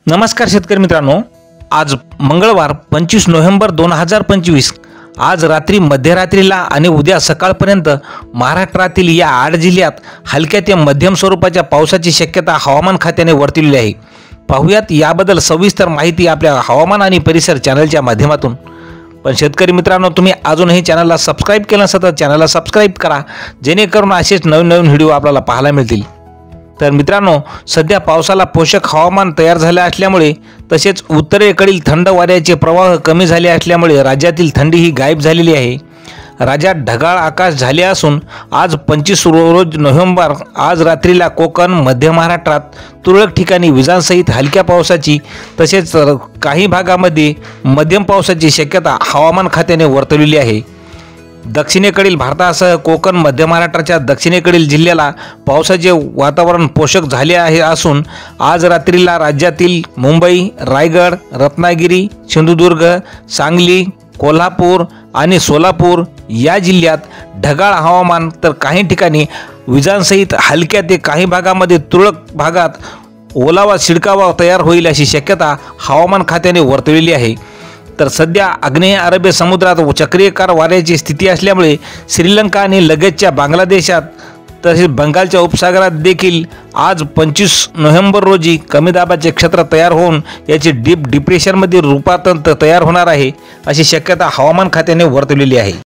नमस्कार शेतकरी मित्रांनो, आज मंगळवार 25 नोव्हेंबर 2025 आज रात्री मध्यरात्रीला आणि उद्या सकाळपर्यंत महाराष्ट्रातील या 8 जिल्ह्यात हलक्या ते मध्यम स्वरूपाच्या पावसाची शक्यता हवामान खात्याने वर्तवली आहे। पाहूयात याबद्दल सविस्तर माहिती आपल्या हवामान आणि परिसर चॅनलच्या माध्यमातून। पण शेतकरी मित्रांनो, तुम्ही अजूनही चॅनलला सबस्क्राइब केलं नसेल तर चॅनलला सबस्क्राइब करा, जेणेकरून असेच नवीन व्हिडिओ आपल्याला पाहायला मिळतील। तर मित्रांनो, सध्या पावसाला पोषक हवामान तयार झाले असल्यामुळे तसेच उत्तरेकडील थंड वाऱ्याचे प्रवाह कमी झाले असल्यामुळे राज्यातील थंडी ही गायब झालेली आहे। राज्यात ढगाळ आकाश झाले असून आज 25 नोव्हेंबर आज रात्रीला कोकण, मध्य महाराष्ट्रात तुरळक ठिकाणी विजांसहित हलक्या पावसाची तसेच काही भागामध्ये मध्यम पावसाची शक्यता हवामान खात्याने वर्तवलेली आहे। दक्षिणेकडील भारतासह कोकण, मध्य महाराष्ट्राच्या दक्षिणेकडील जिल्ह्याला पावसाचे वातावरण पोषक झाले आहे असून आज रात्रीला राज्यातील मुंबई, रायगड, रत्नागिरी, सिंधुदुर्ग, सांगली, कोल्हापूर आणि सोलापूर या जिल्ह्यात ढगाळ हवामान तर काही ठिकाणी विजांसहित हलक्या ते काही भागामध्ये तुरळक भागात ओलावा शिडकावा तयार होईल अशी शक्यता हवामान खात्याने वर्तवलेली आहे। तर सध्या आग्नेय अरबी समुद्रात चक्रीवादळ वाऱ्याची स्थिती असल्यामुळे श्रीलंका आणि लगतच्या बांगलादेशात तसेच बंगालच्या उपसागरात देखील आज 25 नोव्हेंबर रोजी कमी दाबाचे क्षेत्र तयार होऊन याचे डीप डिप्रेशनमध्ये रूपांतर तयार होणार आहे अशी शक्यता हवामान खात्याने वर्तवलेली आहे।